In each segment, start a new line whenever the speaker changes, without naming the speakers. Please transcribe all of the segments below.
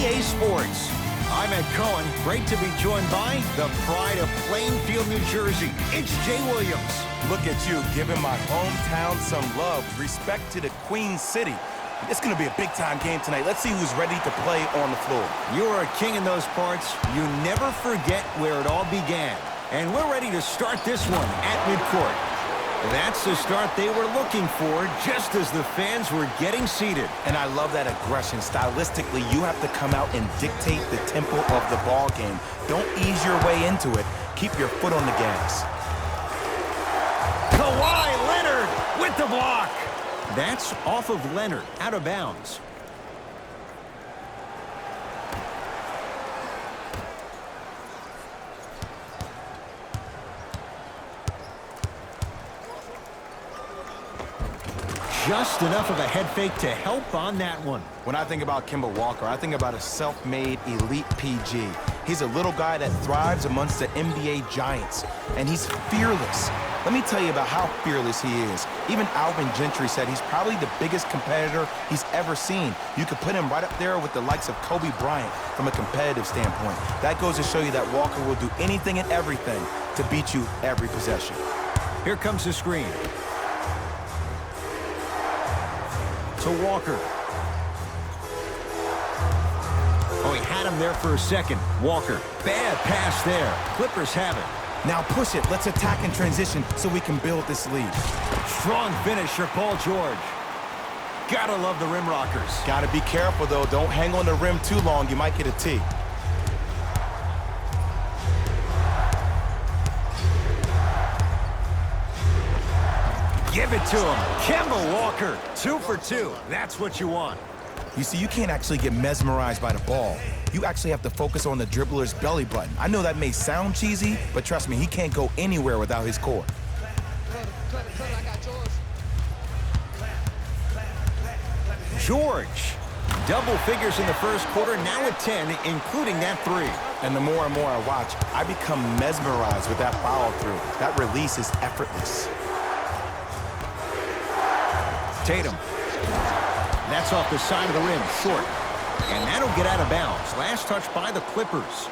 EA Sports. I'm Ed Cohen. Great to be joined by the pride of Plainfield, New Jersey. It's Jay Williams.
Look at you, giving my hometown some love. Respect to the Queen City. It's going to be a big-time game tonight. Let's see who's ready to play on the floor.
You're a king in those parts. You never forget where it all began. And we're ready to start this one at midcourt. That's the start they were looking for, just as the fans were getting seated.
And I love that aggression. Stylistically, you have to come out and dictate the tempo of the ball game. Don't ease your way into it. Keep your foot on the gas.
Kawhi Leonard with the block. That's off of Leonard, out of bounds. Just enough of a head fake to help on that one.
When I think about Kemba Walker, I think about a self-made elite PG. He's a little guy that thrives amongst the NBA giants, and he's fearless. Let me tell you about how fearless he is. Even Alvin Gentry said he's probably the biggest competitor he's ever seen. You could put him right up there with the likes of Kobe Bryant from a competitive standpoint. That goes to show you that Walker will do anything and everything to beat you every possession.
Here comes the screen. To Walker. Oh, he had him there for a second. Walker, bad pass there. Clippers have it.
Now push it. Let's attack in transition so we can build this lead.
Strong finisher, Paul George. Gotta love the rim rockers.
Gotta be careful, though. Don't hang on the rim too long. You might get a tee.
Give it to him. Kemba Walker, 2 for 2. That's what you want.
You see, you can't actually get mesmerized by the ball. You actually have to focus on the dribbler's belly button. I know that may sound cheesy, but trust me, he can't go anywhere without his core.
George. Double figures in the first quarter, now at 10, including that 3.
And the more and more I watch, I become mesmerized with that follow-through. That release is effortless.
Tatum. That's off the side of the rim, short. And that'll get out of bounds. Last touch by the Clippers.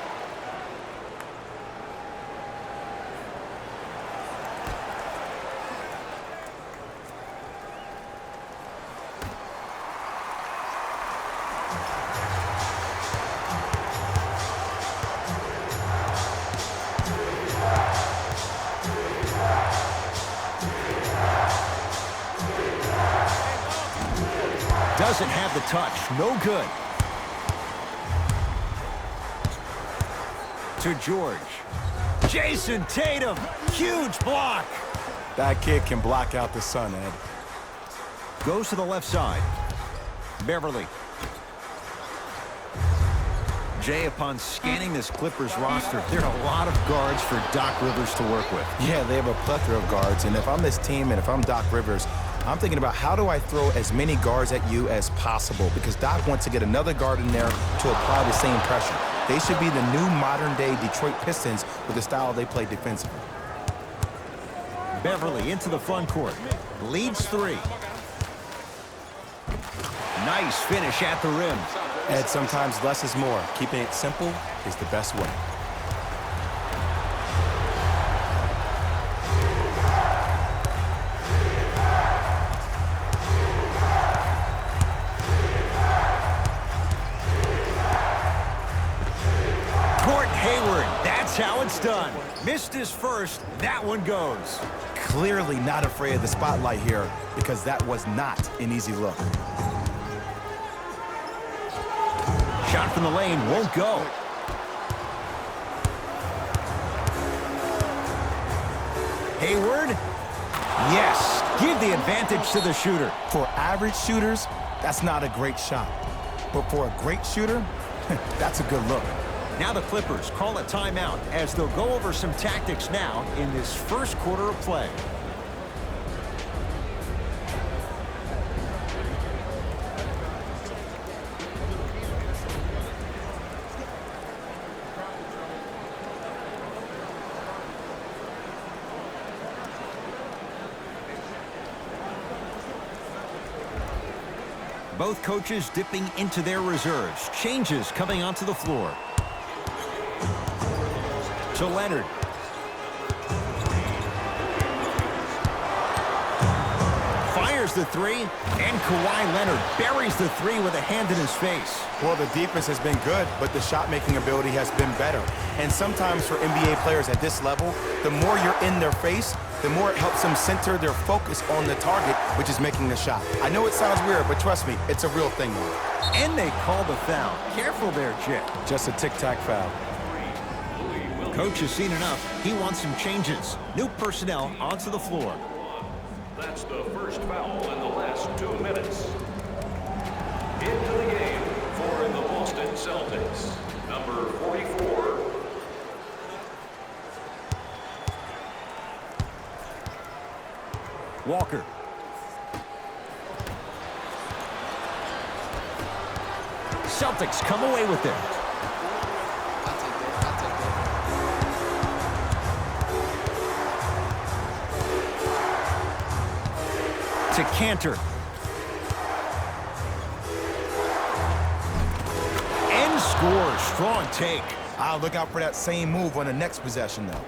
Doesn't have the touch. No good. To George. Jason Tatum. Huge block.
That kid can block out the sun, Ed.
Goes to the left side. Beverly. Jay, upon scanning this Clippers roster, there are a lot of guards for Doc Rivers to work with.
Yeah, they have a plethora of guards. And if I'm this team and if I'm Doc Rivers, I'm thinking about how do I throw as many guards at you as possible, because Doc wants to get another guard in there to apply the same pressure. They should be the new modern-day Detroit Pistons with the style they play defensively.
Beverly into the front court. Leads 3. Nice finish at the rim.
Ed, sometimes less is more. Keeping it simple is the best way.
That's how it's done. Missed his first. That one goes.
Clearly not afraid of the spotlight here, because that was not an easy look.
Shot from the lane won't go. Hayward. Yes. Give the advantage to the shooter.
For average shooters, that's not a great shot. But for a great shooter, that's a good look.
Now the Clippers call a timeout as they'll go over some tactics now in this first quarter of play. Both coaches dipping into their reserves. Changes coming onto the floor. To Leonard. Fires the three, and Kawhi Leonard buries the three with a hand in his face.
Well, the defense has been good, but the shot-making ability has been better. And sometimes for NBA players at this level, the more you're in their face, the more it helps them center their focus on the target, which is making the shot. I know it sounds weird, but trust me, it's a real thing now.
And they call the foul. Careful there, Jay.
Just a tic-tac foul.
Coach has seen enough. He wants some changes. New personnel onto the floor.
That's the first foul in the last 2 minutes. Into the game for the Boston Celtics, number 44.
Walker. Celtics come away with it. To Cantor. And scores. Strong take.
I'll look out for that same move on the next possession, though.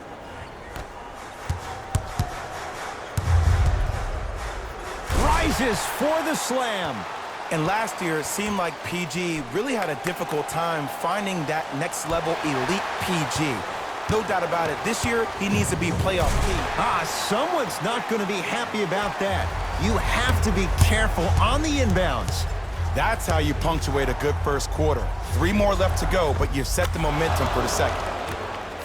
Rises for the slam.
And last year, it seemed like PG really had a difficult time finding that next-level elite PG. No doubt about it. This year, he needs to be playoff key.
Someone's not going to be happy about that. You have to be careful on the inbounds.
That's how you punctuate a good first quarter. 3 more left to go, but you've set the momentum for the second.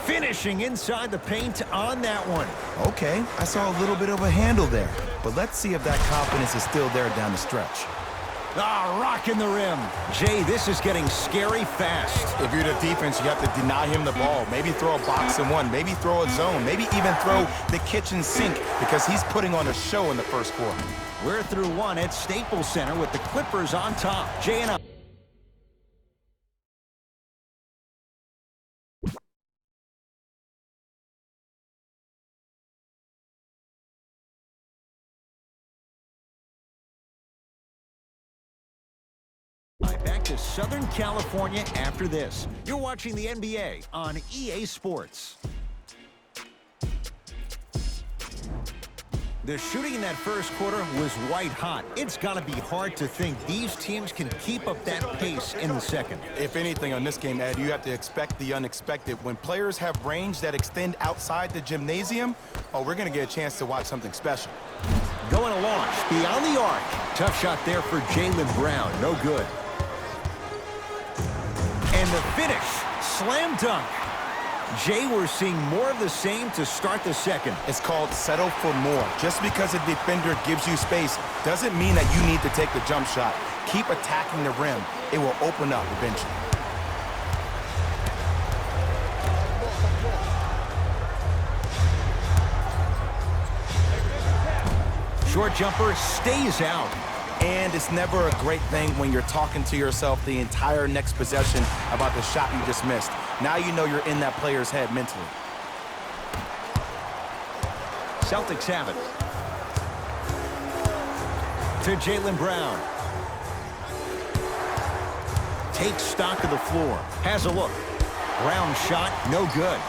Finishing inside the paint on that one.
Okay, I saw a little bit of a handle there, but let's see if that confidence is still there down the stretch.
Rocking the rim. Jay, this is getting scary fast.
If you're the defense, you have to deny him the ball. Maybe throw a box and one. Maybe throw a zone. Maybe even throw the kitchen sink because he's putting on a show in the first quarter.
We're through one at Staples Center with the Clippers on top. Jay and I. Back to Southern California after this. You're watching the NBA on EA Sports. The shooting in that first quarter was white hot. It's got to be hard to think these teams can keep up that pace in the second.
If anything on this game, Ed, you have to expect the unexpected. When players have range that extend outside the gymnasium, we're going to get a chance to watch something special.
Going to launch beyond the arc. Tough shot there for Jaylen Brown. No good. And the finish, slam dunk. Jay, we're seeing more of the same to start the second.
It's called settle for more. Just because a defender gives you space doesn't mean that you need to take the jump shot. Keep attacking the rim. It will open up eventually.
Short jumper stays out.
And it's never a great thing when you're talking to yourself the entire next possession about the shot you just missed. Now you know you're in that player's head mentally.
Celtics have it. To Jaylen Brown. Takes stock of the floor. Has a look. Brown shot, no good.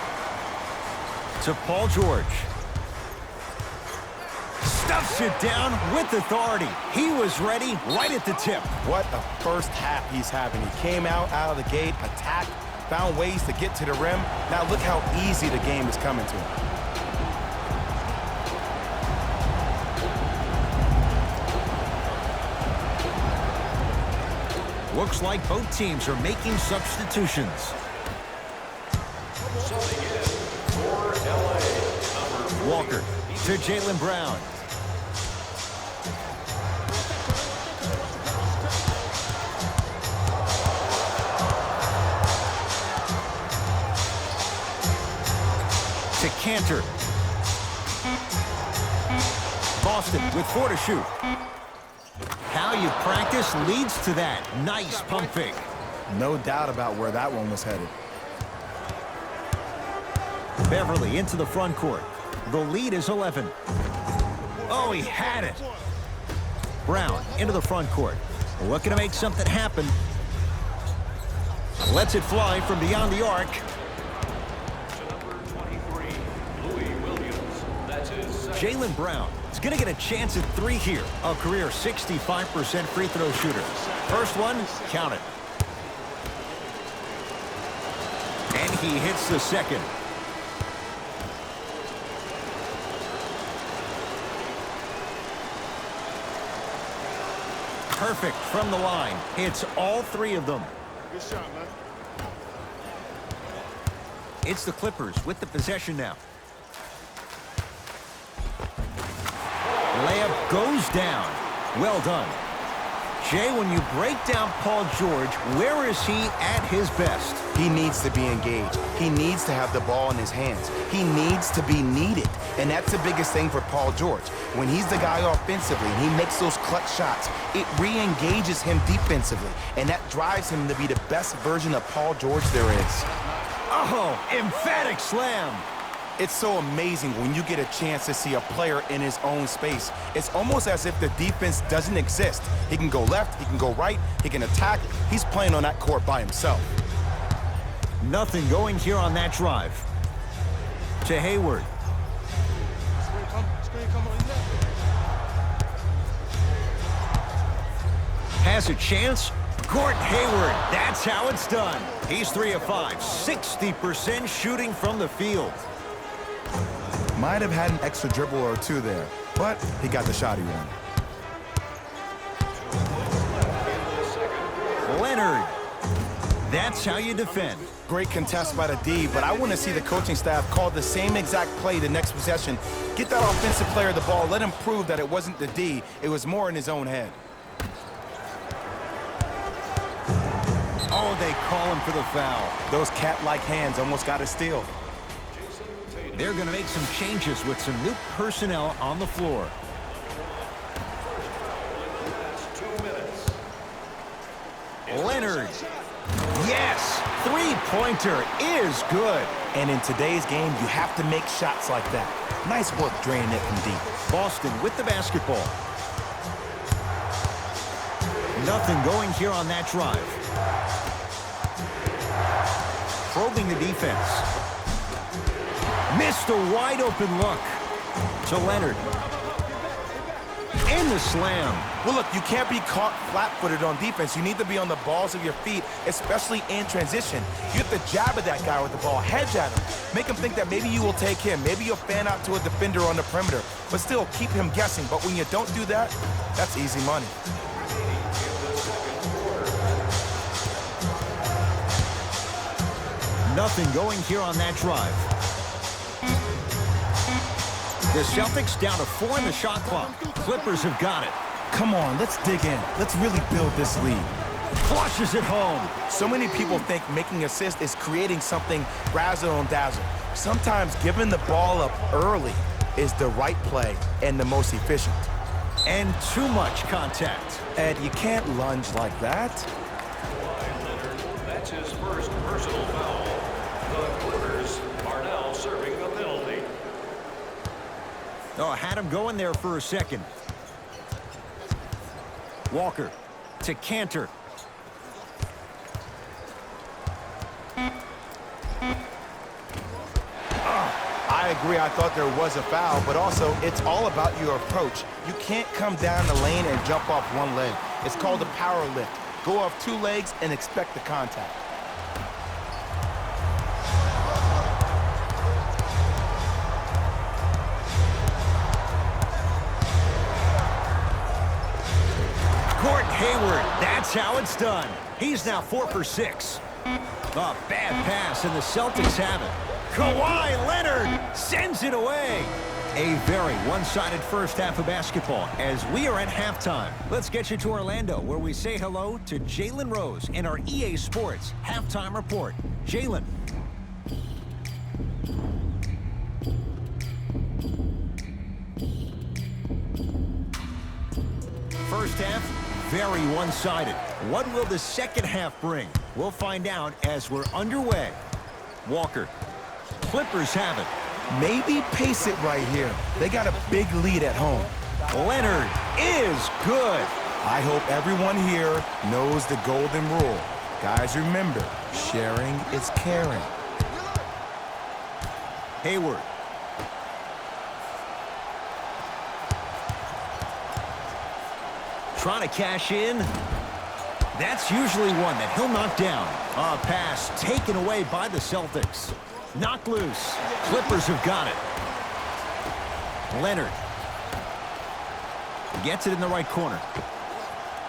To Paul George. Stuffs it down with authority. He was ready right at the tip.
What a first half he's having. He came out of the gate, attacked, found ways to get to the rim. Now look how easy the game is coming to him.
Looks like both teams are making substitutions. Walker to Jaylen Brown. To Cantor. Boston with 4 to shoot. How you practice leads to that. Nice pump fake.
No doubt about where that one was headed.
Beverly into the front court. The lead is 11. Oh, he had it. Brown into the front court. Looking to make something happen. Lets it fly from beyond the arc.
To number 23, Louis Williams. That's his second.
Jaylen Brown is going to get a chance at 3 here. A career 65% free throw shooter. First one, count it. And he hits the second. Perfect from the line. Hits all 3 of them.
Good shot, man.
It's the Clippers with the possession now. Layup goes down. Well done. Jay, when you break down Paul George, where is he at his best?
He needs to be engaged. He needs to have the ball in his hands. He needs to be needed. And that's the biggest thing for Paul George. When he's the guy offensively and he makes those clutch shots, it re-engages him defensively. And that drives him to be the best version of Paul George there is.
Oh, emphatic slam.
It's so amazing when you get a chance to see a player in his own space. It's almost as if the defense doesn't exist. He can go left, he can go right, he can attack. He's playing on that court by himself.
Nothing going here on that drive. To Hayward.
Screen come on.
Has a chance. Gordon Hayward. That's how it's done. He's 3 of 5. 60% shooting from the field.
Might have had an extra dribble or 2 there, but he got the shot he wanted.
Leonard. That's how you defend.
Great contest by the D, but I want to see the coaching staff call the same exact play the next possession. Get that offensive player the ball. Let him prove that it wasn't the D. It was more in his own head.
Oh, they call him for the foul.
Those cat-like hands almost got a steal.
They're going to make some changes with some new personnel on the floor. Leonard. Yes, 3-pointer is good.
And in today's game, you have to make shots like that. Nice work draining it from deep.
Boston with the basketball. Nothing going here on that drive. Probing the defense. Missed a wide open look. To Leonard. And the slam.
Well, look, you can't be caught flat-footed on defense. You need to be on the balls of your feet, especially in transition. You have to jab at that guy with the ball, hedge at him. Make him think that maybe you will take him. Maybe you'll fan out to a defender on the perimeter. But still, keep him guessing. But when you don't do that, that's easy money.
Nothing going here on that drive. The Celtics down to 4 in the shot clock. Clippers have got it.
Come on, let's dig in. Let's really build this lead.
Flushes it home.
So many people think making assists is creating something razzle and dazzle. Sometimes giving the ball up early is the right play and the most efficient.
And too much contact.
Ed, you can't lunge like that.
That's his first personal foul. The Clippers are now serving a penalty.
Oh, had him going there for a second. Walker to Cantor.
I agree, I thought there was a foul, but also it's all about your approach. You can't come down the lane and jump off one leg. It's called a power lift. Go off 2 legs and expect the contact.
Hayward, that's how it's done. He's now 4 for 6. A bad pass, and the Celtics have it. Kawhi Leonard sends it away. A very one-sided first half of basketball as we are at halftime. Let's get you to Orlando, where we say hello to Jalen Rose in our EA Sports Halftime Report. Jalen. First half, very one-sided. What will the second half bring? We'll find out as we're underway. Walker. Clippers have it.
Maybe pace it right here. They got a big lead at home.
Leonard is good.
I hope everyone here knows the golden rule. Guys, remember, sharing is caring.
Hayward. Trying to cash in. That's usually one that he'll knock down. A pass taken away by the Celtics. Knocked loose. Clippers have got it. Leonard. Gets it in the right corner.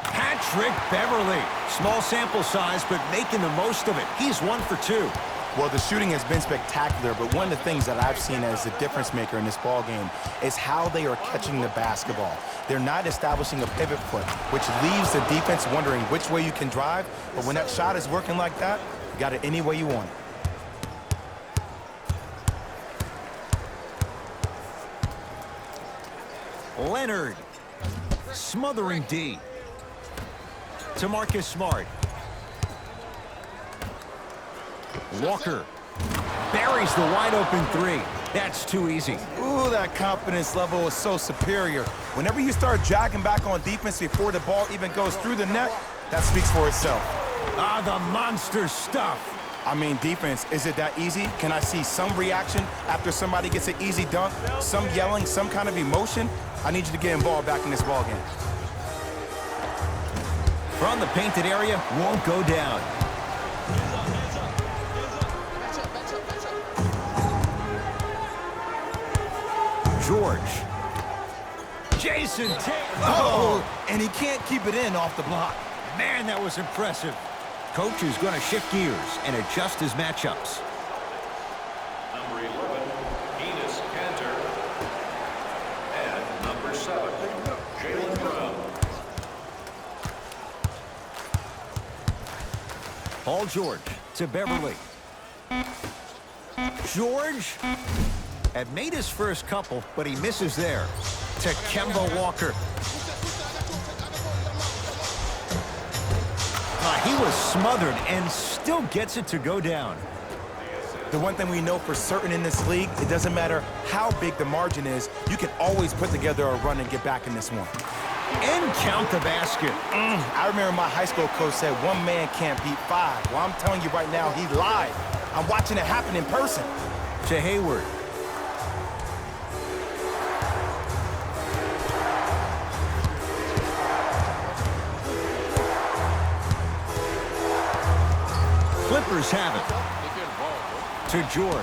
Patrick Beverly. Small sample size, but making the most of it. He's 1 for 2.
Well, the shooting has been spectacular, but one of the things that I've seen as the difference maker in this ball game is how they are catching the basketball. They're not establishing a pivot foot, which leaves the defense wondering which way you can drive, but when that shot is working like that, you got it any way you want it.
Leonard. Smothering D. To Marcus Smart. Walker buries the wide-open 3. That's too easy.
Ooh, that confidence level is so superior. Whenever you start jogging back on defense before the ball even goes through the net, that speaks for itself.
Ah, the monster stuff.
I mean, defense, is it that easy? Can I see some reaction after somebody gets an easy dunk? Some yelling, some kind of emotion? I need you to get involved back in this ball game.
From the painted area, won't go down. George. Jason Tatum.
Oh, and he can't keep it in off the block.
Man, that was impressive. Coach is going to shift gears and adjust his matchups.
Number 11, Enes Kanter. And number 7, Jaylen Brown.
Paul George to Beverly. George had made his first couple, but he misses there. To Kemba Walker. He was smothered and still gets it to go down.
The one thing we know for certain in this league, it doesn't matter how big the margin is, you can always put together a run and get back in this one.
And count the basket.
I remember my high school coach said one man can't beat 5. Well, I'm telling you right now, he lied. I'm watching it happen in person.
To Hayward. Clippers have it. To George.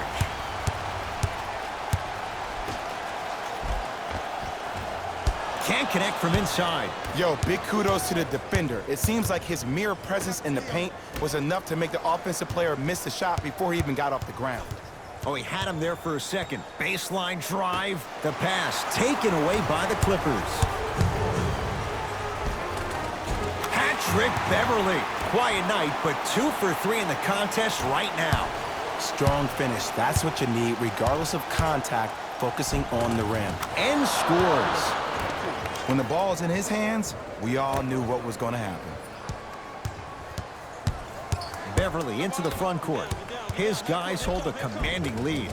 Can't connect from inside.
Yo, big kudos to the defender. It seems like his mere presence in the paint was enough to make the offensive player miss the shot before he even got off the ground.
Oh, he had him there for a second. Baseline drive. The pass taken away by the Clippers. Patrick Beverly. Quiet night, but 2 for 3 in the contest right now.
Strong finish. That's what you need, regardless of contact, focusing on the rim.
And scores.
When the ball's in his hands, we all knew what was going to happen.
Beverly into the front court. His guys hold a commanding lead.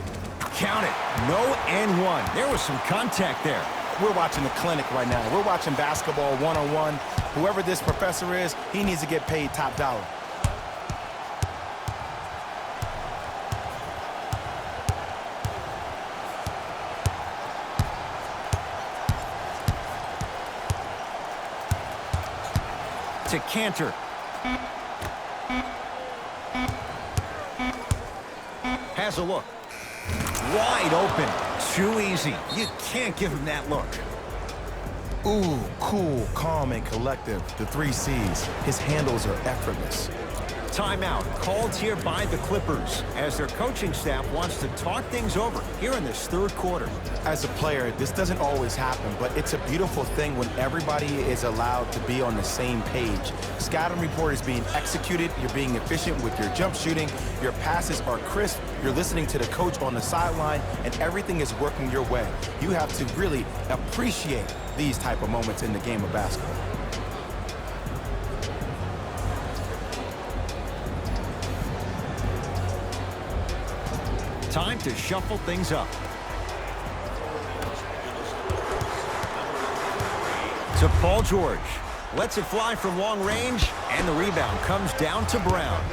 Count it. No and 1. There was some contact there.
We're watching the clinic right now. We're watching basketball one-on-one. Whoever this professor is, he needs to get paid top dollar.
To Kanter. Has a look. Wide open. Too easy. You can't give him that look.
Ooh, cool, calm, and collective. The 3 C's. His handles are effortless.
Timeout called here by the Clippers as their coaching staff wants to talk things over here in this third quarter.
As a player, this doesn't always happen, but it's a beautiful thing when everybody is allowed to be on the same page. Scouting report is being executed, you're being efficient with your jump shooting, your passes are crisp, you're listening to the coach on the sideline, and everything is working your way. You have to really appreciate these type of moments in the game of basketball.
Time to shuffle things up. To Paul George. Lets it fly from long range, and the rebound comes down to Brown.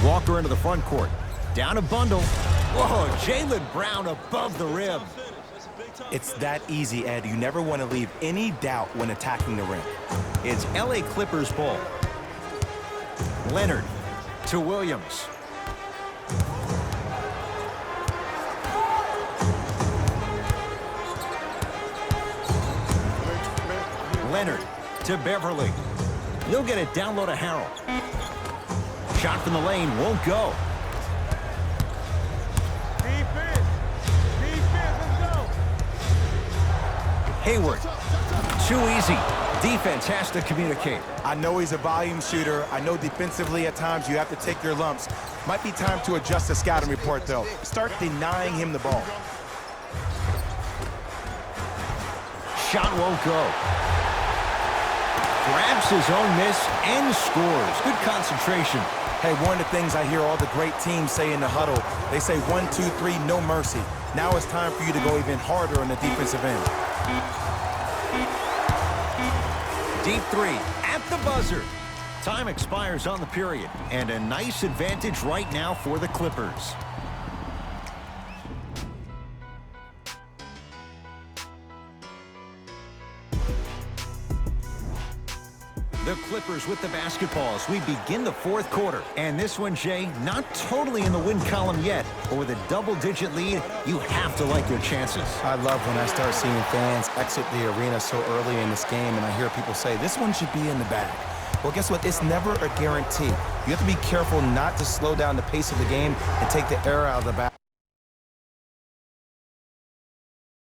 Walker into the front court. Down a bundle. Whoa, Jaylen Brown above the rim.
It's that easy, Ed. You never want to leave any doubt when attacking the rim.
It's LA Clippers ball. Leonard to Williams. Leonard to Beverly. He'll get it down low to Harrell. Shot from the lane won't go.
Defense, let's go.
Hayward. Too easy. Defense has to communicate.
I know he's a volume shooter. I know defensively at times you have to take your lumps. Might be time to adjust the scouting report, though. Start denying him the ball.
Shot won't go. Grabs his own miss and scores. Good concentration.
Hey, one of the things I hear all the great teams say in the huddle, they say 1, 2, 3, no mercy. Now it's time for you to go even harder on the defensive end.
Deep three at the buzzer. Time expires on the period, and a nice advantage right now for the Clippers. The Clippers with the basketball as we begin the fourth quarter. And this one, Jay, not totally in the win column yet, but with a double-digit lead, you have to like your chances.
I love when I start seeing fans exit the arena so early in this game, and I hear people say, this one should be in the bag. Well, guess what? It's never a guarantee. You have to be careful not to slow down the pace of the game and take the air out of the bag.